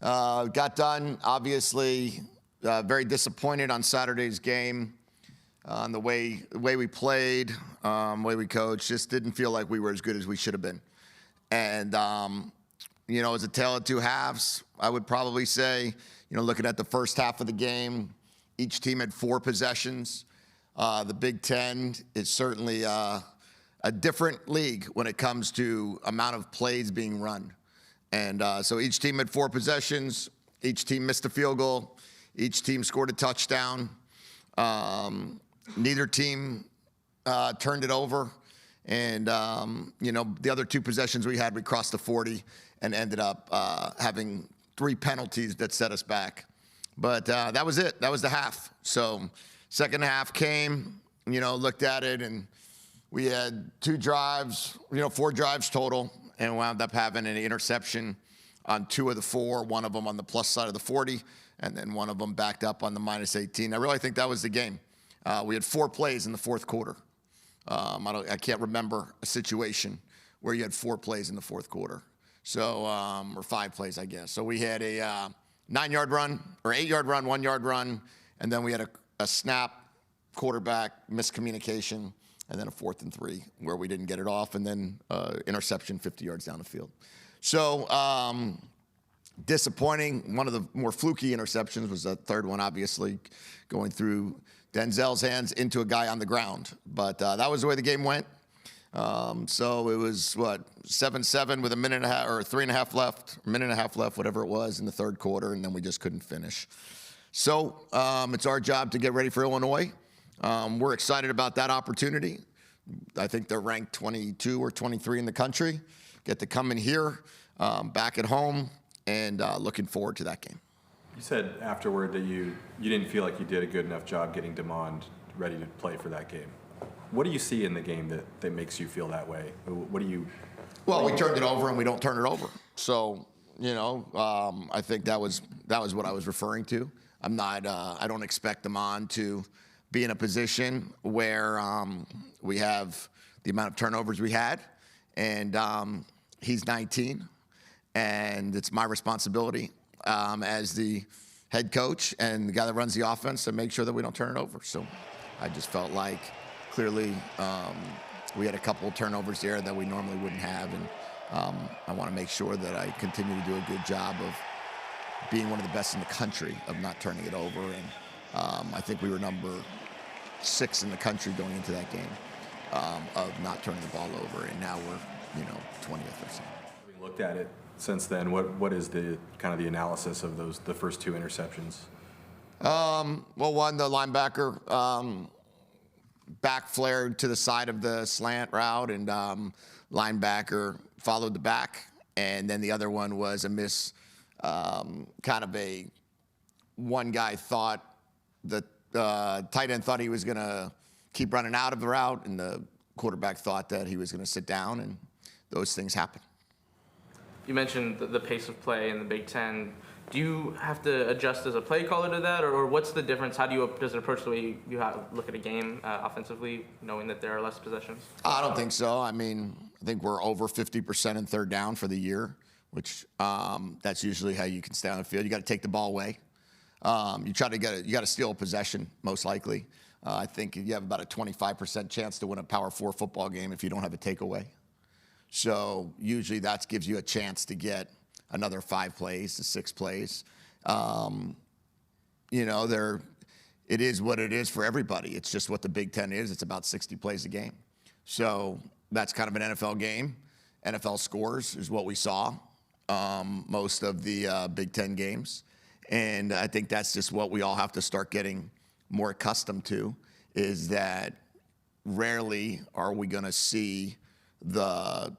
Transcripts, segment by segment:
Got done, obviously, very disappointed on Saturday's game. On the way we played, way we coached, just didn't feel like we were as good as we should have been. And, you know, as a tale of two halves, I would probably say, you know, looking at the first half of the game, each team had 4 possessions. The Big Ten is certainly a different league when it comes to amount of plays being run. And so each team had 4 possessions. Each team missed a field goal. Each team scored a touchdown. Neither team turned it over. And, you know, the other 2 possessions we had, we crossed the 40 and ended up having 3 penalties that set us back. But that was it. That was the half. So second half came, you know, looked at it, and we had 2 drives, you know, 4 drives total, and wound up having an interception on 2 of the 4, one of them on the plus side of the 40, and then one of them backed up on the minus 18. I really think that was the game. We had 4 plays in the fourth quarter. I can't remember a situation where you had 4 plays in the fourth quarter. So, or 5 plays, I guess. So we had a 9-yard run, or 8-yard run, 1-yard run, and then we had a snap, quarterback miscommunication, and then a 4th and 3 where we didn't get it off, and then interception 50 yards down the field. So disappointing. One of the more fluky interceptions was the third one, obviously, going through Denzel's hands into a guy on the ground. But that was the way the game went. So it was, 7-7 with a minute and a half, or 3.5 left, a minute and a half left, whatever it was in the third quarter, and then we just couldn't finish. So it's our job to get ready for Illinois. We're excited about that opportunity. I think they're ranked 22 or 23 in the country. Get to come in here, back at home, and looking forward to that game. You said afterward that you didn't feel like you did a good enough job getting DeMond ready to play for that game. What do you see in the game that makes you feel that way? What do you? Well, we turned it over, and we don't turn it over. So, you know, I think that was what I was referring to. I'm not. I don't expect DeMond to be in a position where we have the amount of turnovers we had, and he's 19, and it's my responsibility as the head coach and the guy that runs the offense to make sure that we don't turn it over. So I just felt like clearly we had a couple of turnovers there that we normally wouldn't have, and I want to make sure that I continue to do a good job of being one of the best in the country of not turning it over. And I think we were number 6 in the country going into that game of not turning the ball over, and now we're, 20th or something. Having looked at it since then, what is the kind of the analysis of the first 2 interceptions? Well, one, the linebacker back flared to the side of the slant route, and linebacker followed the back, and then the other one was a miss. Kind of one guy thought the tight end thought he was going to keep running out of the route, and the quarterback thought that he was going to sit down, and those things happen. You mentioned the pace of play in the Big Ten. Do you have to adjust as a play caller to that, or what's the difference? How does it approach the way you look at a game offensively, knowing that there are less possessions? I don't think so. I think we're over 50% in third down for the year, which that's usually how you can stay on the field. You got to take the ball away. You got to steal a possession, most likely. I think you have about a 25% chance to win a Power 4 football game if you don't have a takeaway. So usually that gives you a chance to get another 5 plays to 6 plays. It is what it is for everybody. It's just what the Big Ten is. It's about 60 plays a game. So that's kind of an NFL game. NFL scores is what we saw most of the Big Ten games. And I think that's just what we all have to start getting more accustomed to, is that rarely are we going to see the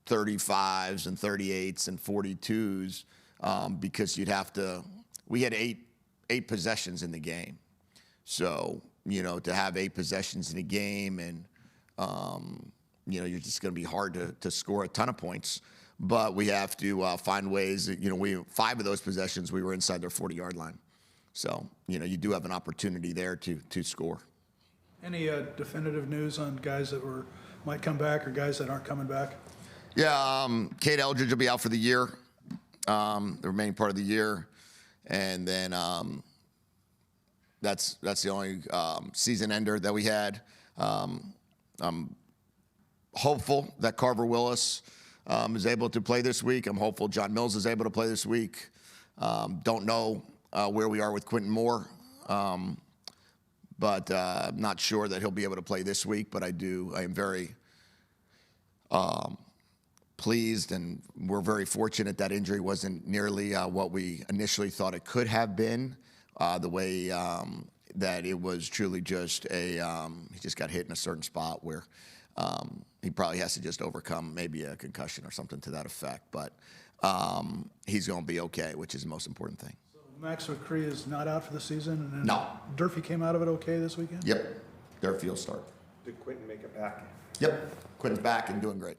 35s and 38s and 42s because we had eight possessions in the game. So, to have 8 possessions in a game, and, you're just going to be hard to score a ton of points. But we have to find ways that, 5 of those possessions, we were inside their 40-yard line. So, you do have an opportunity there to score. Any definitive news on guys that might come back or guys that aren't coming back? Yeah, Kate Eldridge will be out for the year. the remaining part of the year, and then that's the only season ender that we had. I'm hopeful that Carver Willis is able to play this week. I'm hopeful John Mills is able to play this week. Don't know where we are with Quentin Moore, but I'm not sure that he'll be able to play this week. But I am very pleased, and we're very fortunate that injury wasn't nearly what we initially thought it could have been. The way that it was truly just he just got hit in a certain spot where he probably has to just overcome maybe a concussion or something to that effect. But he's going to be okay, which is the most important thing. So Max McCree is not out for the season? And then No. Durfee came out of it okay this weekend? Yep, Durfee will start. Did Quentin make it back? Yep, Quentin's back and doing great.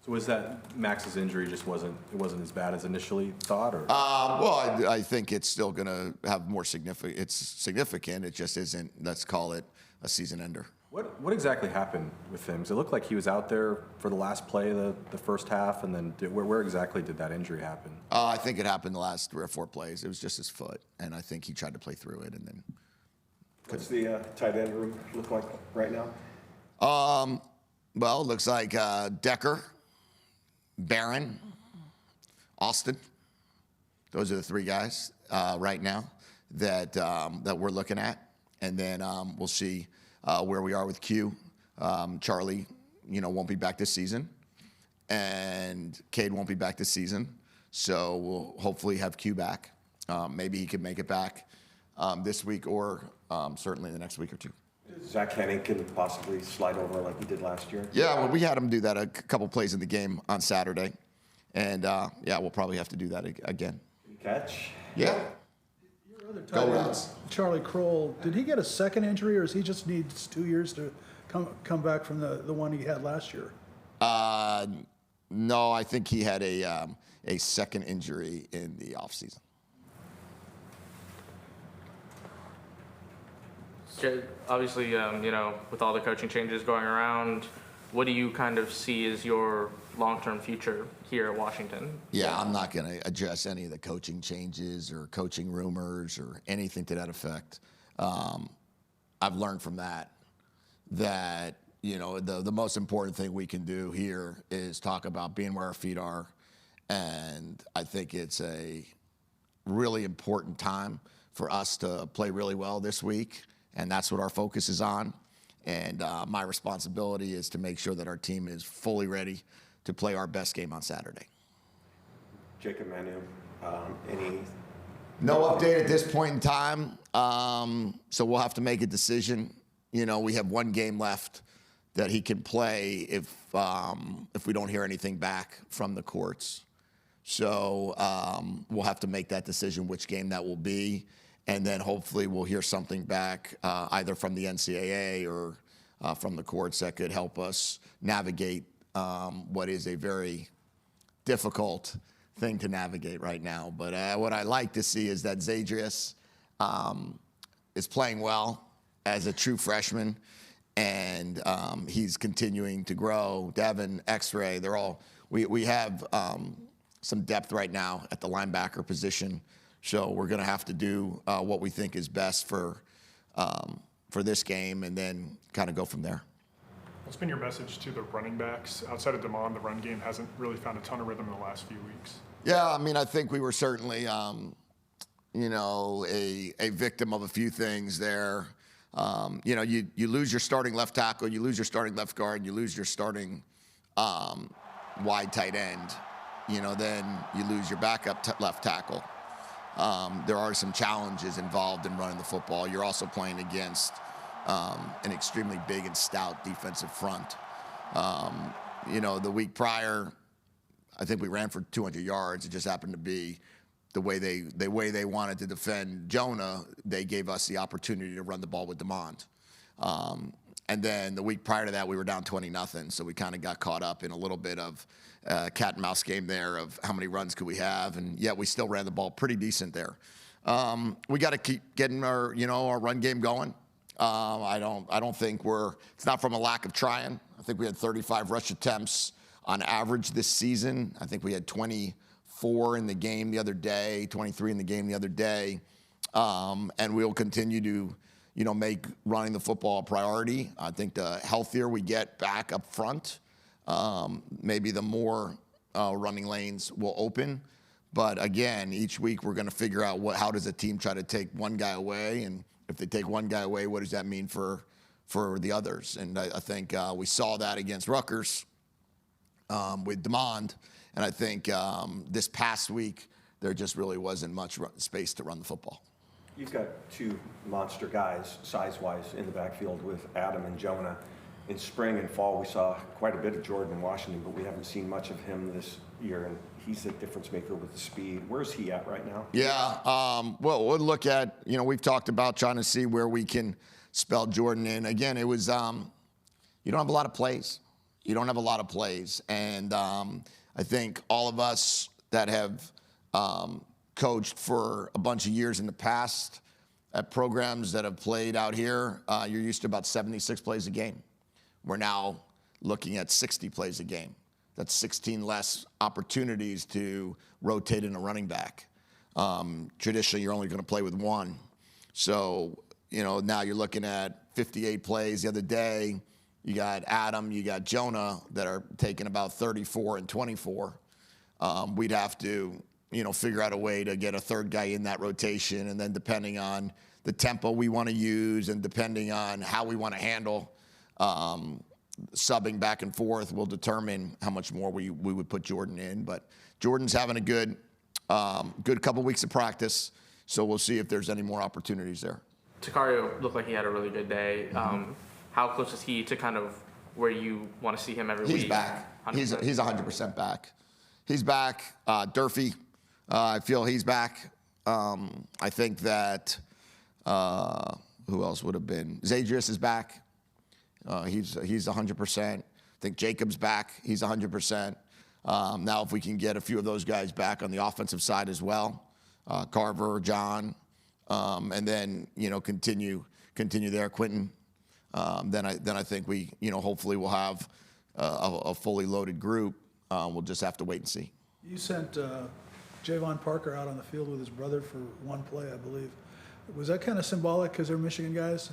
So was that Max's injury just wasn't as bad as initially thought, or? Well, I think it's still going to have more significant. It's significant. It just isn't. Let's call it a season ender. What exactly happened with him? 'Cause it looked like he was out there for the last play of the first half, and then where exactly did that injury happen? I think it happened the last 3 or 4 plays. It was just his foot, and I think he tried to play through it, and then. What's the tight end room look like right now? Well, it looks like Decker, Barron, Austin. Those are the 3 guys right now that we're looking at, and then we'll see where we are with Q. Charlie, won't be back this season, and Cade won't be back this season. So we'll hopefully have Q back. Maybe he could make it back this week, or certainly the next week or 2. Zach Henning can possibly slide over like he did last year? Yeah, well, we had him do that a couple plays in the game on Saturday. And, we'll probably have to do that again. Catch? Yeah. Your other tight Go end, Reds. Charlie Kroll, did he get a second injury, or does he just needs 2 years to come back from the one he had last year? No, I think he had a second injury in the offseason. Jedd, obviously, with all the coaching changes going around, what do you kind of see as your long-term future here at Washington? Yeah, I'm not going to address any of the coaching changes or coaching rumors or anything to that effect. I've learned from that the most important thing we can do here is talk about being where our feet are. And I think it's a really important time for us to play really well this week. And that's what our focus is on. And my responsibility is to make sure that our team is fully ready to play our best game on Saturday. Jacob Manu, any? No update at this point in time. So we'll have to make a decision. We have 1 game left that he can play if we don't hear anything back from the courts. So we'll have to make that decision which game that will be. And then hopefully we'll hear something back either from the NCAA or from the courts that could help us navigate what is a very difficult thing to navigate right now. But what I like to see is that Zadrius is playing well as a true freshman, and he's continuing to grow. Devin, X-Ray, they're all we have some depth right now at the linebacker position. So we're going to have to do what we think is best for this game, and then kind of go from there. What's been your message to the running backs? Outside of Damon, the run game hasn't really found a ton of rhythm in the last few weeks. Yeah, I mean, I think we were certainly, a victim of a few things there. You lose your starting left tackle, you lose your starting left guard, you lose your starting wide tight end. Then you lose your backup left tackle. There are some challenges involved in running the football. You're also playing against an extremely big and stout defensive front. The week prior, I think we ran for 200 yards. It just happened to be the way they wanted to defend Jonah. They gave us the opportunity to run the ball with DeMond. And then the week prior to that, we were down 20-0. So we kind of got caught up in a little bit of cat and mouse game there of how many runs could we have, and yet we still ran the ball pretty decent there. We got to keep getting our run game going. I don't think it's not from a lack of trying. I think we had 35 rush attempts on average this season. I think we had 24 24 in the game the other day, 23 in the game the other day. And we'll continue to, make running the football a priority. I think the healthier we get back up front, maybe the more running lanes will open. But again, each week we're going to figure out how does a team try to take one guy away, and if they take one guy away, what does that mean for the others? And I think we saw that against Rutgers with DeMond, and I think this past week there just really wasn't much space to run the football. You've got two monster guys, size-wise, in the backfield with Adam and Jonah. In spring and fall, we saw quite a bit of Jordan in Washington, but we haven't seen much of him this year, and he's a difference maker with the speed. Where's he at right now? Yeah, well, we'll look at, we've talked about trying to see where we can spell Jordan in. Again, it was, you don't have a lot of plays. And I think all of us that have coached for a bunch of years in the past at programs that have played out here, you're used to about 76 plays a game. We're now looking at 60 plays a game. That's 16 less opportunities to rotate in a running back. Traditionally, you're only going to play with one. So, now you're looking at 58 plays. The other day, you got Adam, you got Jonah that are taking about 34 and 24. We'd have to, figure out a way to get a third guy in that rotation. And then depending on the tempo we want to use and depending on how we want to handle subbing back and forth will determine how much more we would put Jordan in. But Jordan's having a good couple weeks of practice, so we'll see if there's any more opportunities there. Takario looked like he had a really good day. How close is he to kind of where you want to see him every week? He's back. 100%? He's 100% back. He's back. Durfee, I feel he's back. I think that who else would have been? Zadrius is back. He's 100%. I think Jacob's back. He's 100%. Now, if we can get a few of those guys back on the offensive side as well, Carver, John, and then continue there, Quentin. Then I think we hopefully we'll have a fully loaded group. We'll just have to wait and see. You sent Javon Parker out on the field with his brother for one play, I believe. Was that kind of symbolic because they're Michigan guys?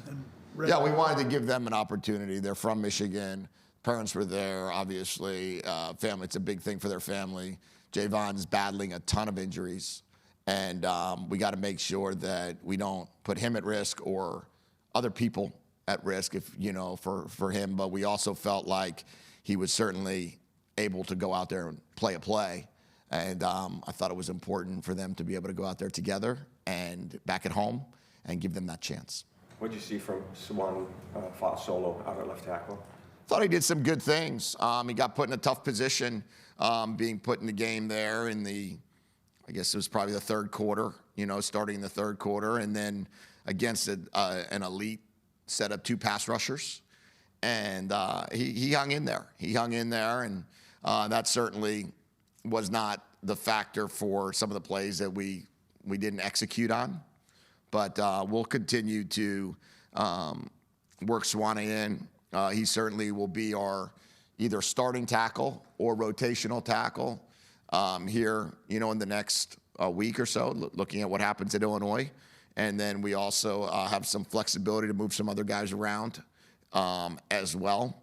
Yeah, we wanted to give them an opportunity. They're from Michigan. Parents were there, obviously. Family, it's a big thing for their family. Javon's battling a ton of injuries, and we got to make sure that we don't put him at risk or other people at risk, for him. But we also felt like he was certainly able to go out there and play a play. And I thought it was important for them to be able to go out there together and back at home and give them that chance. What did you see from Swan Solo out at left tackle? Thought he did some good things. He got put in a tough position, being put in the game there in I guess it was probably the third quarter, starting in the third quarter, and then against an elite set of two pass rushers. And he hung in there. And that certainly was not the factor for some of the plays that we didn't execute on. But we'll continue to work Swanee in. He certainly will be our either starting tackle or rotational tackle here, in the next week or so, looking at what happens at Illinois. And then we also have some flexibility to move some other guys around as well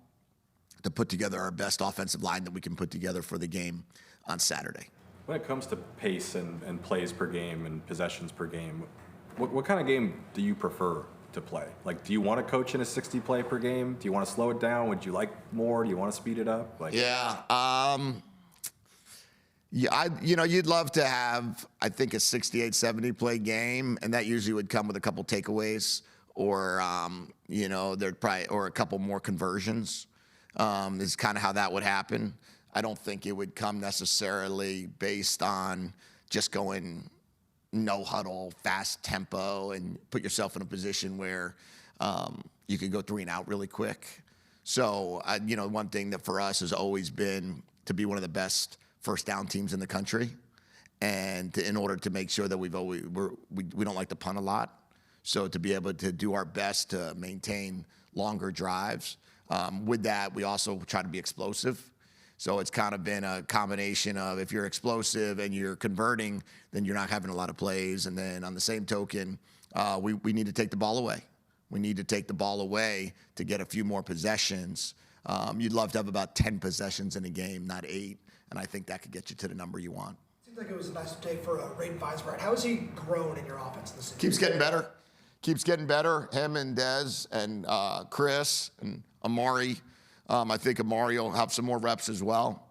to put together our best offensive line that we can put together for the game on Saturday. When it comes to pace and plays per game and possessions per game, what kind of game do you prefer to play? Like, do you want to coach in a 60 play per game? Do you want to slow it down? Would you like more? Do you want to speed it up? You'd love to have, I think, a 68, 70 play game, and that usually would come with a couple takeaways or, there'd probably, or a couple more conversions. Is kind of how that would happen. I don't think it would come necessarily based on just going no huddle, fast tempo, and put yourself in a position where you could go 3 and out really quick. So, one thing that for us has always been to be one of the best first down teams in the country, and in order to make sure that we don't like to punt a lot. So to be able to do our best to maintain longer drives. With that, we also try to be explosive. So it's kind of been a combination of if you're explosive and you're converting, then you're not having a lot of plays. And then on the same token, we need to take the ball away. We need to take the ball away to get a few more possessions. You'd love to have about 10 possessions in a game, not 8. And I think that could get you to the number you want. Seems like it was a nice day for Raiden Weisbrot. How has he grown in your offense this season? Keeps getting better. Keeps getting better. Him and Dez and Chris and Amari. I think Amari will have some more reps as well.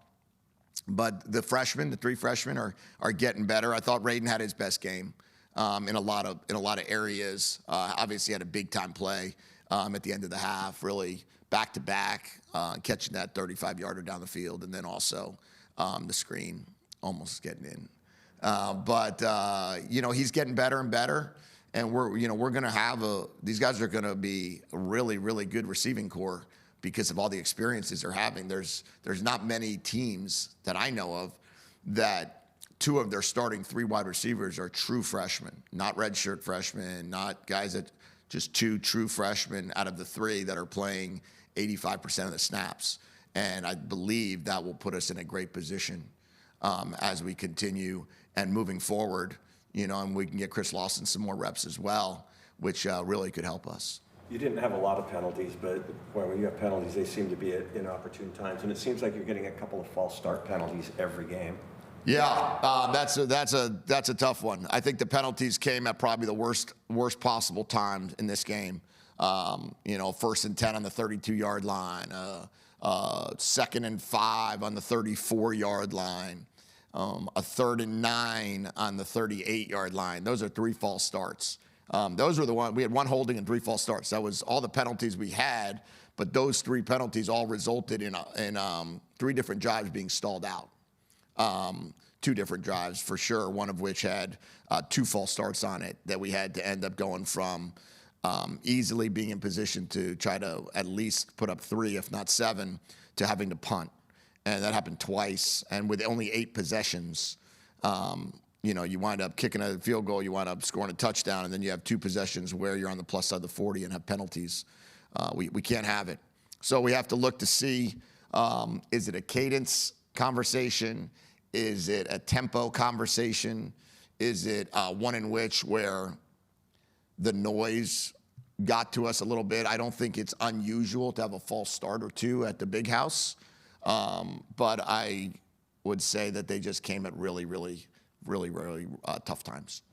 But the freshmen, the 3 freshmen, are getting better. I thought Raiden had his best game in a lot of areas. Obviously had a big time play at the end of the half, really back to back, catching that 35-yarder down the field, and then also the screen almost getting in. But he's getting better and better, and we're going to have these guys are going to be a really, really good receiving core because of all the experiences they're having. There's not many teams that I know of that 2 of their starting 3 wide receivers are true freshmen, not redshirt freshmen, not guys that just 2 true freshmen out of the 3 that are playing 85% of the snaps. And I believe that will put us in a great position as we continue and moving forward, and we can get Chris Lawson some more reps as well, which really could help us. You didn't have a lot of penalties, but when you have penalties, they seem to be at inopportune times. And it seems like you're getting a couple of false start penalties every game. Yeah, that's a tough one. I think the penalties came at probably the worst possible time in this game. 1st and 10 on the 32-yard line, 2nd and 5 on the 34-yard line, a 3rd and 9 on the 38-yard line. Those are 3 false starts. Those were the one we had 1 holding and 3 false starts. That was all the penalties we had, but those 3 penalties all resulted in 3 different drives being stalled out. 2 different drives for sure, one of which had 2 false starts on it that we had to end up going from easily being in position to try to at least put up 3, if not 7, to having to punt. And that happened twice. And with only 8 possessions, you wind up kicking a field goal, you wind up scoring a touchdown, and then you have 2 possessions where you're on the plus side of the 40 and have penalties. We can't have it. So we have to look to see, is it a cadence conversation? Is it a tempo conversation? Is it one in which where the noise got to us a little bit? I don't think it's unusual to have a false start or 2 at the big house, but I would say that they just came at really, really, really, really tough times.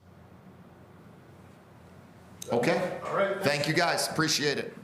Okay. All right. Thank you guys. Appreciate it.